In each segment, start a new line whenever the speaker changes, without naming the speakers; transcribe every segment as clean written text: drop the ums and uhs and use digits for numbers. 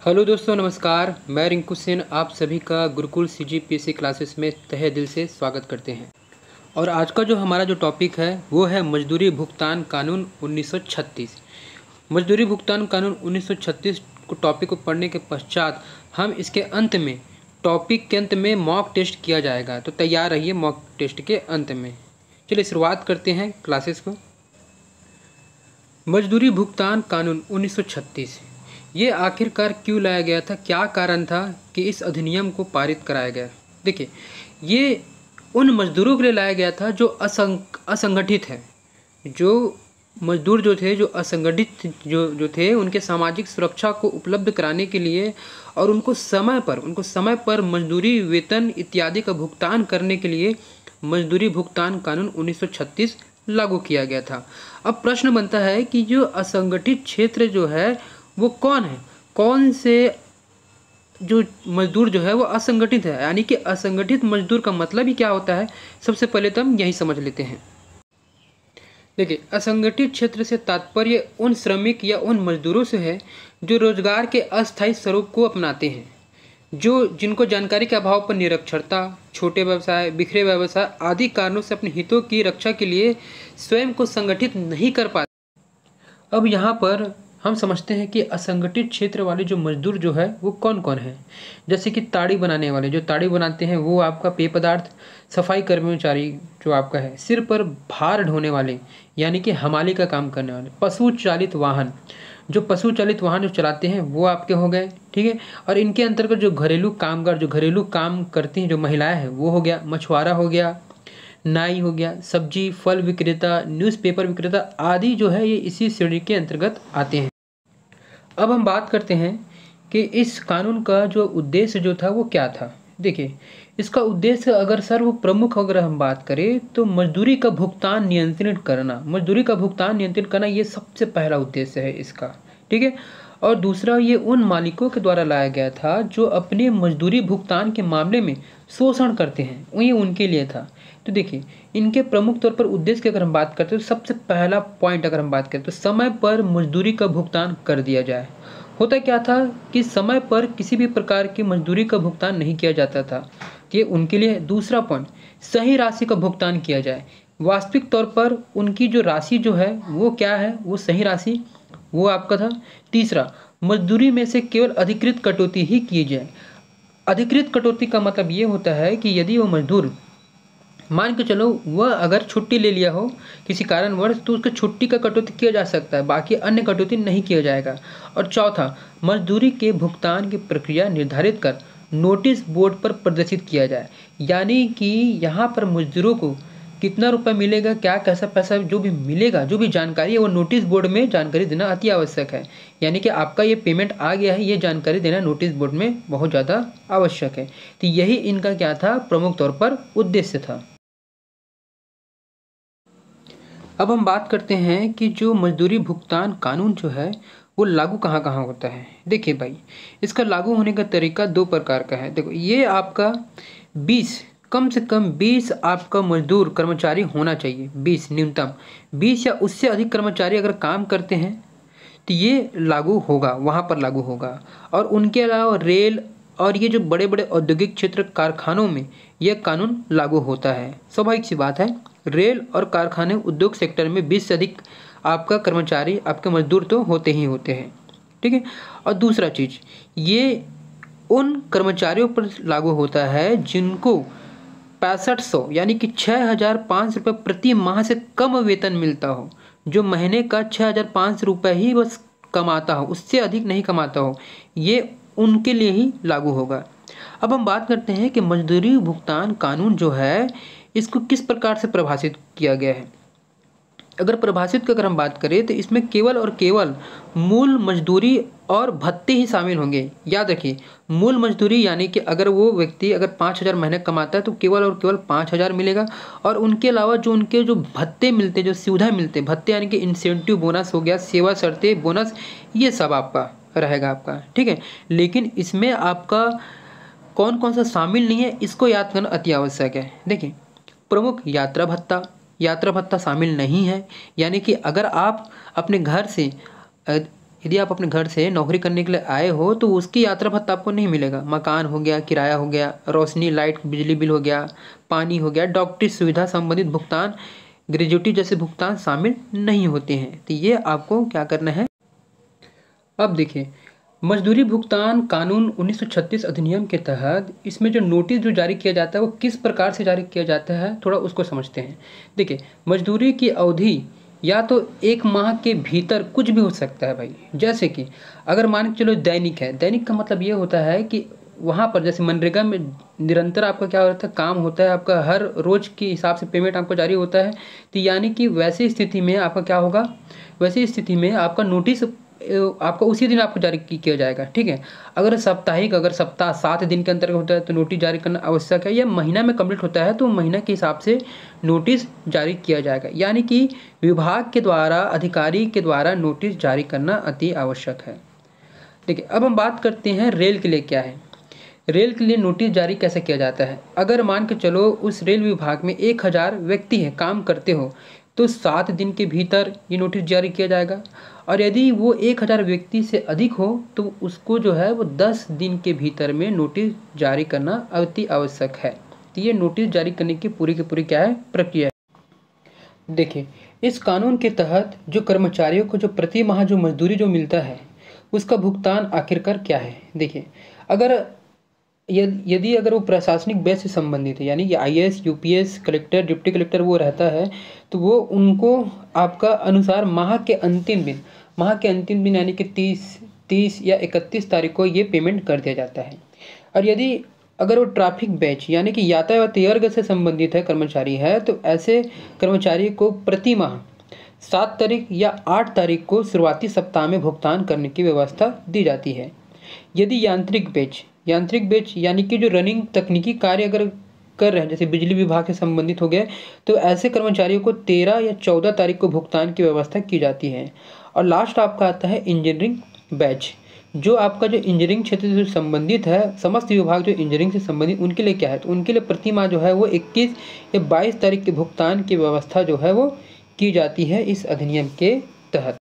Hello दोस्तों, नमस्कार। मैं रिंकू सेन आप सभी का गुरुकुल सीजीपीएससी क्लासेस में तहे दिल से स्वागत करते हैं। और आज का जो हमारा जो टॉपिक है वो है मजदूरी भुगतान कानून 1936। मजदूरी भुगतान कानून 1936 को टॉपिक को पढ़ने के पश्चात हम इसके अंत में टॉपिक के अंत में मॉक टेस्ट किया जाएगा, तो तैयार रहिए मॉक टेस्ट के अंत में। चलिए शुरुआत करते हैं क्लासेस को। मजदूरी भुगतान कानून 1936 ये आखिरकार क्यों लाया गया था, क्या कारण था कि इस अधिनियम को पारित कराया गया। देखिए, ये उन मजदूरों के लिए लाया गया था जो असंगठित है। जो मजदूर जो थे, जो असंगठित जो थे, उनके सामाजिक सुरक्षा को उपलब्ध कराने के लिए और उनको समय पर मजदूरी, वेतन इत्यादि का भुगतान करने के लिए मजदूरी भुगतान कानून 1936 लागू किया गया था। अब प्रश्न बनता है कि जो असंगठित क्षेत्र जो है वो कौन है, कौन से जो मजदूर जो है वो असंगठित है, यानी कि असंगठित मजदूर का मतलब ही क्या होता है। सबसे पहले तो हम यही समझ लेते हैं। देखिए, असंगठित क्षेत्र से तात्पर्य उन श्रमिक या उन मजदूरों से है जो रोजगार के अस्थायी स्वरूप को अपनाते हैं, जिनको जानकारी के अभाव पर निरक्षरता, छोटे व्यवसाय, बिखरे व्यवसाय आदि कारणों से अपने हितों की रक्षा के लिए स्वयं को संगठित नहीं कर पाते। अब यहाँ पर हम समझते हैं कि असंगठित क्षेत्र वाले जो मजदूर जो है वो कौन कौन है। जैसे कि ताड़ी बनाने वाले, जो ताड़ी बनाते हैं वो आपका पेय पदार्थ, सफाई कर्मचारी जो आपका है, सिर पर भार ढोने वाले यानी कि हमाली का काम करने वाले, पशु चालित वाहन जो चलाते हैं वो आपके हो गए, ठीक है। और इनके अंतर्गत जो घरेलू कामगार, जो घरेलू काम करती हैं जो महिलाएं हैं वो हो गया, मछुआरा हो गया, नाई हो गया, सब्जी फल विक्रेता, न्यूज़पेपर विक्रेता आदि जो है ये इसी श्रेणी के अंतर्गत आते हैं। अब हम बात करते हैं कि इस कानून का जो उद्देश्य जो था वो क्या था। देखिए, इसका उद्देश्य अगर सर्वप्रमुख अगर हम बात करें तो मजदूरी का भुगतान नियंत्रित करना ये सबसे पहला उद्देश्य है इसका, ठीक है। और दूसरा, ये उन मालिकों के द्वारा लाया गया था जो अपने मजदूरी भुगतान के मामले में शोषण करते हैं, ये उनके लिए था। तो देखिए, इनके प्रमुख तौर पर उद्देश्य की अगर हम बात करते हैं तो सबसे पहला पॉइंट अगर हम बात करें तो समय पर मजदूरी का भुगतान कर दिया जाए। होता क्या था कि समय पर किसी भी प्रकार की मजदूरी का भुगतान नहीं किया जाता था, ये उनके लिए। दूसरा पॉइंट, सही राशि का भुगतान किया जाए। वास्तविक तौर पर उनकी जो राशि जो है वो क्या है, वो सही राशि वो आपका था। तीसरा, मजदूरी में से केवल अधिकृत कटौती ही की जाए। अधिकृत कटौती का मतलब ये होता है कि यदि वो मजदूर, मान के चलो वह अगर छुट्टी ले लिया हो किसी कारणवश, तो उसके छुट्टी का कटौती किया जा सकता है, बाकी अन्य कटौती नहीं किया जाएगा। और चौथा, मजदूरी के भुगतान की प्रक्रिया निर्धारित कर नोटिस बोर्ड पर प्रदर्शित किया जाए। यानी कि यहाँ पर मजदूरों को कितना रुपया मिलेगा, क्या कैसा पैसा जो भी मिलेगा, जो भी जानकारी है वो नोटिस बोर्ड में जानकारी देना अति आवश्यक है। यानी कि आपका ये पेमेंट आ गया है, ये जानकारी देना नोटिस बोर्ड में बहुत ज़्यादा आवश्यक है। तो यही इनका क्या था, प्रमुख तौर पर उद्देश्य था। अब हम बात करते हैं कि जो मजदूरी भुगतान कानून जो है वो लागू कहाँ कहाँ होता है। देखिए भाई, इसका लागू होने का तरीका दो प्रकार का है। देखो, ये आपका 20, कम से कम 20 आपका मजदूर कर्मचारी होना चाहिए, 20 न्यूनतम। 20 या उससे अधिक कर्मचारी अगर काम करते हैं तो ये लागू होगा, वहाँ पर लागू होगा। और उनके अलावा रेल और ये जो बड़े बड़े औद्योगिक क्षेत्र कारखानों में यह कानून लागू होता है। स्वाभाविक सी बात है, रेल और कारखाने उद्योग सेक्टर में 20 से अधिक आपका कर्मचारी, आपके मजदूर तो होते ही होते हैं, ठीक है। और दूसरा चीज़, ये उन कर्मचारियों पर लागू होता है जिनको 6500 यानी कि 6500 रुपये प्रति माह से कम वेतन मिलता हो, जो महीने का 6500 रुपये ही बस कमाता हो, उससे अधिक नहीं कमाता हो, ये उनके लिए ही लागू होगा। अब हम बात करते हैं कि मजदूरी भुगतान कानून जो है इसको किस प्रकार से परिभाषित किया गया है। अगर परिभाषित की अगर हम बात करें तो इसमें केवल और केवल मूल मजदूरी और भत्ते ही शामिल होंगे। याद रखिए, मूल मजदूरी यानी कि अगर वो व्यक्ति अगर 5000 महीने कमाता है तो केवल और केवल 5000 मिलेगा। और उनके अलावा जो उनके जो भत्ते मिलते, जो सुविधा मिलते, भत्ते यानी कि इंसेंटिव बोनस हो गया, सेवा शर्तें बोनस, ये सब आपका रहेगा आपका, ठीक है। लेकिन इसमें आपका कौन कौन सा शामिल नहीं है इसको याद करना अति आवश्यक है। देखिए, प्रमुख यात्रा भत्ता शामिल नहीं है। यानी कि अगर आप अपने घर से यदि आप अपने घर से नौकरी करने के लिए आए हो तो उसकी यात्रा भत्ता आपको नहीं मिलेगा। मकान हो गया, किराया हो गया, रोशनी, लाइट, बिजली बिल हो गया, पानी हो गया, डॉक्टरी सुविधा संबंधित भुगतान, ग्रेजुटी जैसे भुगतान शामिल नहीं होते हैं। तो ये आपको क्या करना है। अब देखिए, मजदूरी भुगतान कानून 1936 अधिनियम के तहत इसमें जो नोटिस जो जारी किया जाता है वो किस प्रकार से जारी किया जाता है, थोड़ा उसको समझते हैं। देखिए, मजदूरी की अवधि या तो 1 माह के भीतर कुछ भी हो सकता है भाई। जैसे कि अगर मान के चलो दैनिक है, दैनिक का मतलब ये होता है कि वहाँ पर जैसे मनरेगा में निरंतर आपका क्या होता है, काम होता है, आपका हर रोज के हिसाब से पेमेंट आपको जारी होता है। तो यानी कि वैसी स्थिति में आपका क्या होगा, वैसी स्थिति में आपका नोटिस आपको उसी दिन आपको जारी किया जाएगा। ठीक है, अगर साप्ताहिक, अगर सप्ताह 7 दिन के अंतर्गत होता है तो नोटिस जारी करना आवश्यक है। या महीना में कंप्लीट होता है तो महीना के हिसाब से नोटिस जारी किया जाएगा। यानी कि विभाग के द्वारा, अधिकारी के द्वारा नोटिस जारी करना अति आवश्यक है। देखिए, अब हम बात करते हैं रेल के लिए क्या है। रेल के लिए नोटिस जारी कैसे किया जाता है। अगर मान के चलो उस रेल विभाग में 1000 व्यक्ति हैं, काम करते हो, तो 7 दिन के भीतर ये नोटिस जारी किया जाएगा। और यदि वो 1000 व्यक्ति से अधिक हो तो उसको जो है वो 10 दिन के भीतर में नोटिस जारी करना अति आवश्यक है। तो ये नोटिस जारी करने की पूरी क्या है, प्रक्रिया है। देखिए, इस कानून के तहत जो कर्मचारियों को जो प्रति माह जो मजदूरी जो मिलता है उसका भुगतान आखिरकार क्या है। देखिए, अगर यदि अगर वो प्रशासनिक बैच से संबंधित है, यानी कि IAS, UPS, collector, deputy collector वो रहता है, तो वो उनको आपका अनुसार माह के अंतिम दिन यानी कि 30 या 31 तारीख को ये पेमेंट कर दिया जाता है। और यदि अगर वो ट्रैफिक बैच यानी कि यातायात वर्ग से संबंधित है, कर्मचारी है, तो ऐसे कर्मचारी को प्रति माह 7 तारीख या 8 तारीख को शुरुआती सप्ताह में भुगतान करने की व्यवस्था दी जाती है। यदि यांत्रिक बेच यानी कि जो रनिंग तकनीकी कार्य अगर कर रहे हैं, जैसे बिजली विभाग से संबंधित हो गए, तो ऐसे कर्मचारियों को 13 या 14 तारीख को भुगतान की व्यवस्था की जाती है। और लास्ट आपका आता है इंजीनियरिंग बैच, जो आपका जो इंजीनियरिंग क्षेत्र से संबंधित है, समस्त विभाग जो इंजीनियरिंग से संबंधित, उनके लिए क्या है, तो उनके लिए प्रति माह जो है वो 21 या 22 तारीख के भुगतान की व्यवस्था जो है वो की जाती है इस अधिनियम के तहत।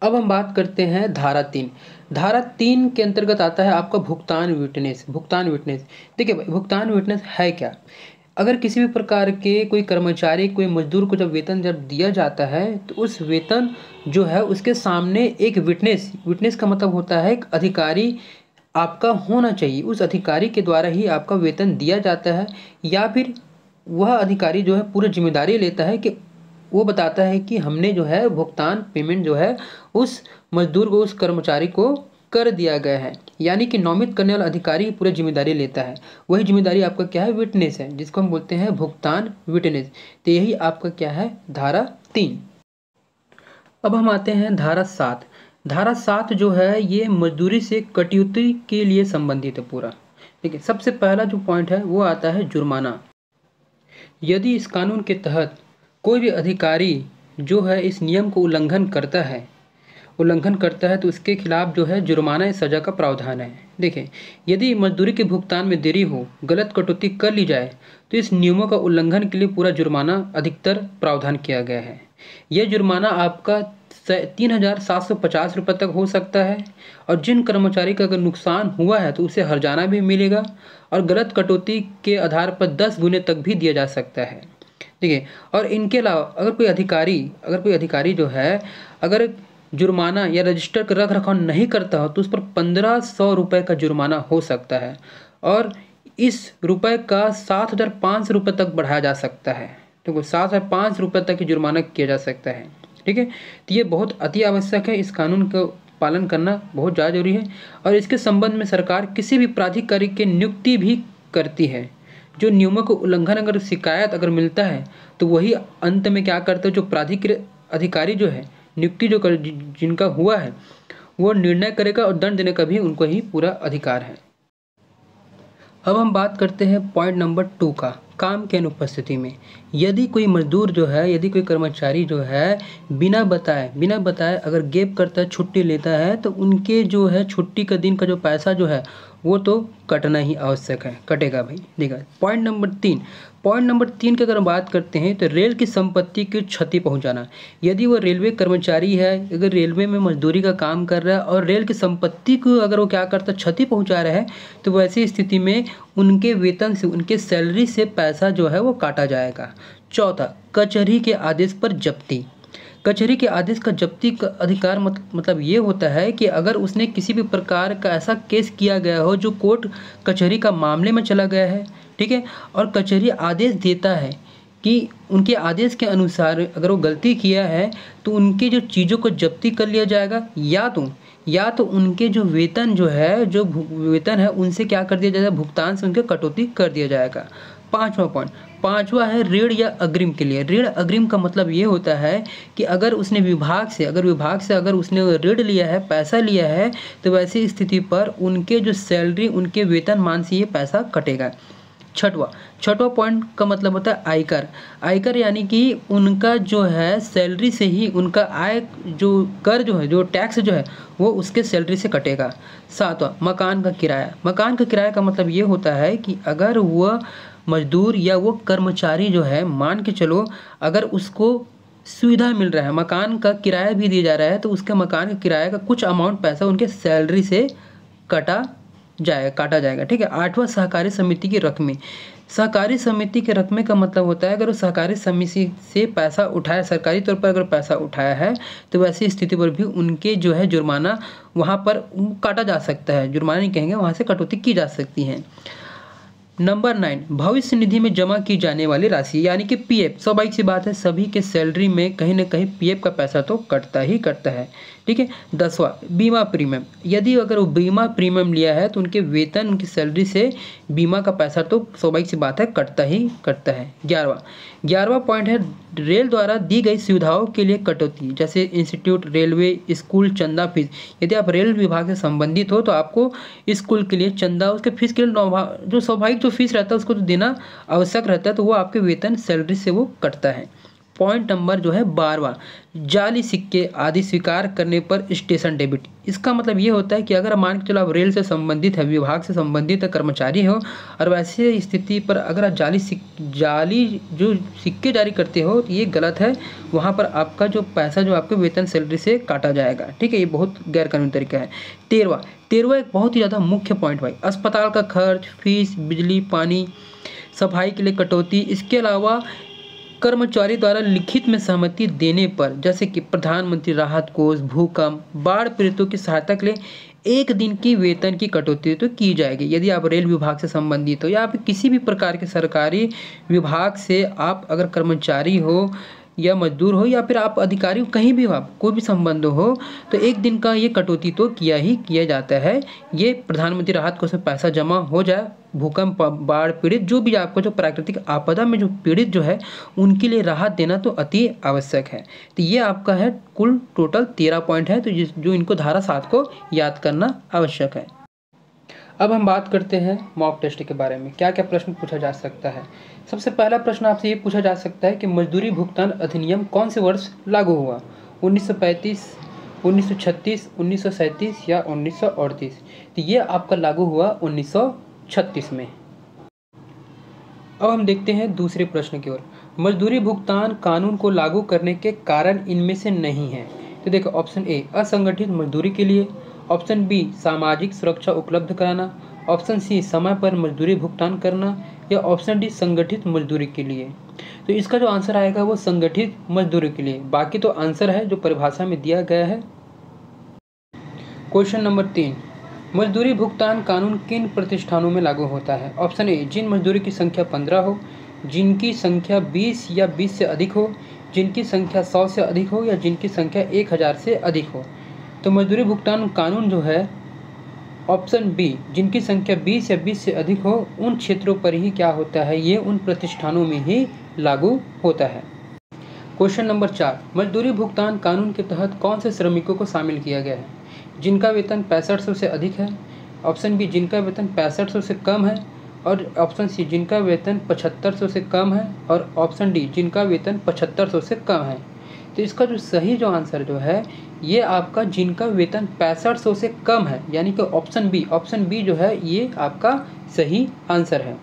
अब हम बात करते हैं धारा 3। धारा 3 के अंतर्गत आता है आपका भुगतान विटनेस। देखिए भाई, भुगतान विटनेस है क्या। अगर किसी भी प्रकार के कोई कर्मचारी, कोई मजदूर को जब वेतन दिया जाता है तो उस वेतन जो है उसके सामने एक विटनेस का मतलब होता है एक अधिकारी आपका होना चाहिए। उस अधिकारी के द्वारा ही आपका वेतन दिया जाता है, या फिर वह अधिकारी जो है पूरी जिम्मेदारी लेता है कि वो बताता है कि हमने जो है भुगतान पेमेंट जो है उस मजदूर को, उस कर्मचारी को कर दिया गया है। यानी कि नोमित करने वाला अधिकारी पूरी जिम्मेदारी लेता है। वही जिम्मेदारी आपका क्या है, विटनेस है, जिसको हम बोलते हैं भुगतान विटनेस। तो यही आपका क्या है, धारा 3। अब हम आते हैं धारा 7। धारा 7 जो है ये मजदूरी से कटौती के लिए संबंधित है पूरा। ठीक है, सबसे पहला जो पॉइंट है वो आता है जुर्माना। यदि इस कानून के तहत कोई भी अधिकारी जो है इस नियम को उल्लंघन करता है तो उसके खिलाफ जो है जुर्माना या सजा का प्रावधान है। देखिए, यदि मजदूरी के भुगतान में देरी हो, गलत कटौती कर ली जाए, तो इस नियमों का उल्लंघन के लिए पूरा जुर्माना अधिकतर प्रावधान किया गया है। यह जुर्माना आपका 3750 रुपये तक हो सकता है। और जिन कर्मचारी का अगर नुकसान हुआ है तो उसे हर्जाना भी मिलेगा, और गलत कटौती के आधार पर 10 गुने तक भी दिया जा सकता है। ठीक है, और इनके अलावा अगर कोई अधिकारी जो है अगर जुर्माना या रजिस्टर का रख रखाव नहीं करता हो तो उस पर 1500 रुपये का जुर्माना हो सकता है, और इस रुपये का 7500 रुपये तक बढ़ाया जा सकता है। तो 7500 रुपये तक की जुर्माना किया जा सकता है। ठीक है, तो ये बहुत अति आवश्यक है, इस कानून का पालन करना बहुत ज़्यादा जरूरी है। और इसके संबंध में सरकार किसी भी प्राधिकारी की नियुक्ति भी करती है। जो नियमों को उल्लंघन अगर शिकायत अगर मिलता है तो वही अंत में क्या करते हैं, जो प्राधिकृत अधिकारी जो है नियुक्ति जो जिनका हुआ है वो निर्णय करेगा, और दंड देने का भी उनको ही पूरा अधिकार है। अब हम बात करते हैं पॉइंट नंबर 2 का, काम की अनुपस्थिति में यदि कोई मजदूर जो है, यदि कोई कर्मचारी जो है बिना बताए अगर गैप करता है, छुट्टी लेता है, तो उनके जो है छुट्टी का दिन का जो पैसा जो है वो तो कटना ही आवश्यक है, कटेगा भाई। देखा पॉइंट नंबर 3 की अगर हम बात करते हैं तो रेल की संपत्ति की क्षति पहुंचाना। यदि वो रेलवे कर्मचारी है, अगर रेलवे में मजदूरी का काम कर रहा है और रेल की संपत्ति को अगर वो क्या करता है, क्षति पहुंचा रहा है, तो वैसी स्थिति में उनके वेतन से, उनके सैलरी से पैसा जो है वो काटा जाएगा। चौथा, कचहरी के आदेश पर जब्ती। कचहरी के आदेश का जब्ती का अधिकार मतलब ये होता है कि अगर उसने किसी भी प्रकार का ऐसा केस किया गया हो जो कोर्ट कचहरी का मामले में चला गया है, ठीक है, और कचहरी आदेश देता है कि उनके आदेश के अनुसार अगर वो गलती किया है तो उनकी जो चीज़ों को जब्ती कर लिया जाएगा, या तो उनके जो वेतन जो है, जो वेतन है उनसे क्या कर दिया जाएगा, भुगतान से उनके कटौती कर दिया जाएगा। पांचवा है ऋण या अग्रिम के लिए। ऋण अग्रिम का मतलब ये होता है कि अगर उसने विभाग से अगर उसने ऋण लिया है, पैसा लिया है, तो वैसी स्थिति पर उनके जो सैलरी, उनके वेतनमान से ये पैसा कटेगा। छठवा पॉइंट का मतलब होता है आयकर यानी कि उनका जो है सैलरी से ही उनका आय, जो कर जो है, जो टैक्स जो है वो उसके सैलरी से कटेगा। सातवां, मकान का किराया का मतलब ये होता है कि अगर वह मजदूर या वो कर्मचारी जो है, मान के चलो अगर उसको सुविधा मिल रहा है, मकान का किराया भी दिया जा रहा है, तो उसके मकान के किराए का कुछ अमाउंट पैसा उनके सैलरी से काटा जाएगा, ठीक है। आठवां, सहकारी समिति की रकमें। सहकारी समिति के रकमें का मतलब होता है अगर वो सहकारी समिति से पैसा उठाया, सरकारी तौर पर अगर पैसा उठाया है, तो वैसी स्थिति पर भी उनके जो है जुर्माना वहाँ पर काटा जा सकता है, जुर्माना नहीं कहेंगे, वहाँ से कटौती की जा सकती है। नंबर 9, भविष्य निधि में जमा की जाने वाली राशि यानी कि पीएफ। स्वाभाविक सी बात है, सभी के सैलरी में कहीं ना कहीं पीएफ का पैसा तो कटता है, ठीक है। 10वां, बीमा प्रीमियम। यदि अगर वो बीमा प्रीमियम लिया है तो उनके वेतन, उनकी सैलरी से बीमा का पैसा तो स्वाभाविक सी बात है कटता है। 11वां पॉइंट है रेल द्वारा दी गई सुविधाओं के लिए कटौती, जैसे इंस्टीट्यूट, रेलवे, स्कूल, चंदा, फीस। यदि आप रेल विभाग से संबंधित हो तो आपको स्कूल के लिए चंदा, उसके फीस के लिए जो स्वाभाविक जो फीस रहता है उसको तो देना आवश्यक रहता है, तो वो आपके वेतन, सैलरी से वो कटता है। पॉइंट नंबर जो है 12वां, जाली सिक्के आदि स्वीकार करने पर स्टेशन डेबिट। इसका मतलब ये होता है कि अगर मान के चलो आप रेल से संबंधित है, विभाग से संबंधित है, कर्मचारी हो, और वैसे स्थिति पर अगर आप जाली जो सिक्के जारी करते हो तो ये गलत है, वहाँ पर आपका जो पैसा जो आपके वेतन, सैलरी से काटा जाएगा, ठीक है। ये बहुत गैरकानूनी तरीका है। 13वां एक बहुत ही ज़्यादा मुख्य पॉइंट भाई, अस्पताल का खर्च, फीस, बिजली, पानी, सफाई के लिए कटौती। इसके अलावा कर्मचारी द्वारा लिखित में सहमति देने पर, जैसे कि प्रधानमंत्री राहत कोष, भूकंप, बाढ़ पीड़ितों की सहायता के लिए 1 दिन की वेतन की कटौती तो की जाएगी। यदि आप रेल विभाग से संबंधित हो या आप किसी भी प्रकार के सरकारी विभाग से आप अगर कर्मचारी हो या मजदूर हो या फिर आप अधिकारी हो, कहीं भी हो, आप कोई भी संबंध हो, तो 1 दिन का ये कटौती तो किया जाता है। ये प्रधानमंत्री राहत कोष में पैसा जमा हो जाए, भूकंप, बाढ़ पीड़ित, जो भी आपको जो प्राकृतिक आपदा में जो पीड़ित जो है उनके लिए राहत देना तो अति आवश्यक है। तो ये आपका है कुल टोटल 13 पॉइंट है, तो जो इनको धारा 7 को याद करना आवश्यक है। अब हम बात करते हैं मॉक टेस्ट के बारे में, क्या क्या प्रश्न पूछा जा सकता है। सबसे पहला प्रश्न आपसे ये पूछा जा सकता है कि मजदूरी भुगतान अधिनियम कौन से वर्ष लागू हुआ, 1935, 1936, 1937 या 1938। तो ये आपका लागू हुआ 1936 में। अब हम देखते हैं दूसरे प्रश्न की ओर। मजदूरी भुगतान कानून को लागू करने के कारण इनमें से नहीं है। तो देखो, ऑप्शन ए असंगठित मजदूरी के लिए, ऑप्शन बी सामाजिक सुरक्षा उपलब्ध कराना, ऑप्शन सी समय पर मजदूरी भुगतान करना, या ऑप्शन डी संगठित मजदूरी के लिए। तो इसका जो आंसर आएगा वो संगठित मजदूरी के लिए। बाकी तो आंसर है जो परिभाषा में दिया गया है। क्वेश्चन नंबर 3, मजदूरी भुगतान कानून किन प्रतिष्ठानों में लागू होता है। ऑप्शन ए जिन मजदूरी की संख्या 15 हो, जिनकी संख्या 20 या 20 से अधिक हो, जिनकी संख्या 100 से अधिक हो, या जिनकी संख्या 1000 से अधिक हो। तो मजदूरी भुगतान कानून जो है ऑप्शन बी जिनकी संख्या 20 या 20 से अधिक हो, उन क्षेत्रों पर ही क्या होता है, ये उन प्रतिष्ठानों में ही लागू होता है। क्वेश्चन नंबर 4, मजदूरी भुगतान कानून के तहत कौन से श्रमिकों को शामिल किया गया है। जिनका वेतन 6500 से अधिक है, ऑप्शन बी जिनका वेतन 6500 से कम है, और ऑप्शन सी जिनका वेतन 7500 से कम है, और ऑप्शन डी जिनका वेतन 7500 से कम है। तो इसका जो सही जो आंसर जो है ये आपका जिनका वेतन 6500 से कम है, यानी कि ऑप्शन बी जो है ये आपका सही आंसर है।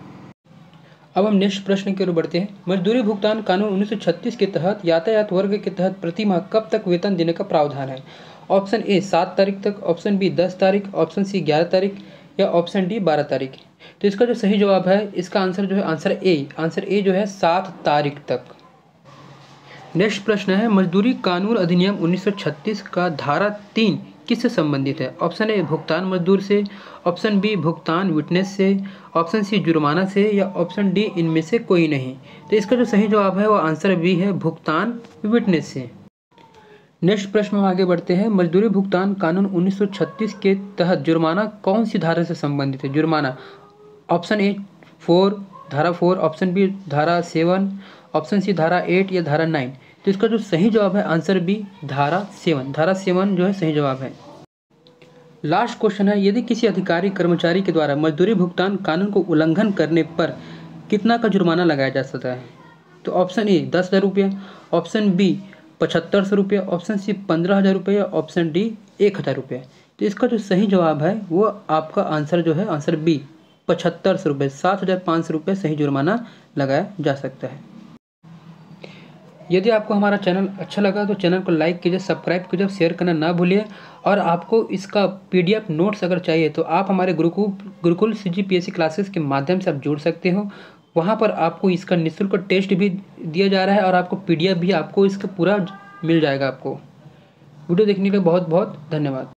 अब हम नेक्स्ट प्रश्न की ओर बढ़ते हैं। मजदूरी भुगतान कानून 1936 के तहत यातायात वर्ग के तहत प्रति माह कब तक वेतन देने का प्रावधान है? ऑप्शन ए 7 तारीख तक, ऑप्शन बी 10 तारीख, ऑप्शन सी 11 तारीख या ऑप्शन डी 12 तारीख। तो इसका जो सही जवाब है, इसका आंसर जो है आंसर ए जो है 7 तारीख तक। नेक्स्ट प्रश्न है, मजदूरी कानून अधिनियम 1936 का धारा 3 किससे संबंधित है? ऑप्शन ए भुगतान मजदूर से, ऑप्शन बी भुगतान विटनेस से, ऑप्शन सी जुर्माना से या ऑप्शन डी इनमें से कोई नहीं। तो इसका जो सही जवाब है वो आंसर बी है, भुगतान विटनेस से। नेक्स्ट प्रश्न में आगे बढ़ते हैं। मजदूरी भुगतान कानून 1936 के तहत जुर्माना कौन सी धारा से संबंधित है? जुर्माना ऑप्शन ए 4 धारा 4, ऑप्शन बी धारा 7, ऑप्शन सी धारा 8 या धारा 9। तो इसका जो सही जवाब है आंसर बी धारा 7 जो है सही जवाब है। लास्ट क्वेश्चन है, यदि किसी अधिकारी कर्मचारी के द्वारा मजदूरी भुगतान कानून को उल्लंघन करने पर कितना का जुर्माना लगाया जा सकता है? तो ऑप्शन ए 10,000 रुपया, ऑप्शन बी 7500 रुपये, ऑप्शन सी 15,000 रुपये या ऑप्शन डी 1,000 रुपये। तो इसका जो सही जवाब है वो आपका आंसर जो है आंसर बी 7500 रुपये, 7,500 रुपये सही जुर्माना लगाया जा सकता है। यदि आपको हमारा चैनल अच्छा लगा तो चैनल को लाइक कीजिए, सब्सक्राइब कीजिए, शेयर करना ना भूलिए। और आपको इसका PDF नोट्स अगर चाहिए तो आप हमारे गुरुकुल CGPSC क्लासेस के माध्यम से आप जुड़ सकते हो। वहाँ पर आपको इसका निःशुल्क टेस्ट भी दिया जा रहा है और आपको PDF भी आपको इसका पूरा मिल जाएगा। आपको वीडियो देखने के लिए बहुत बहुत धन्यवाद।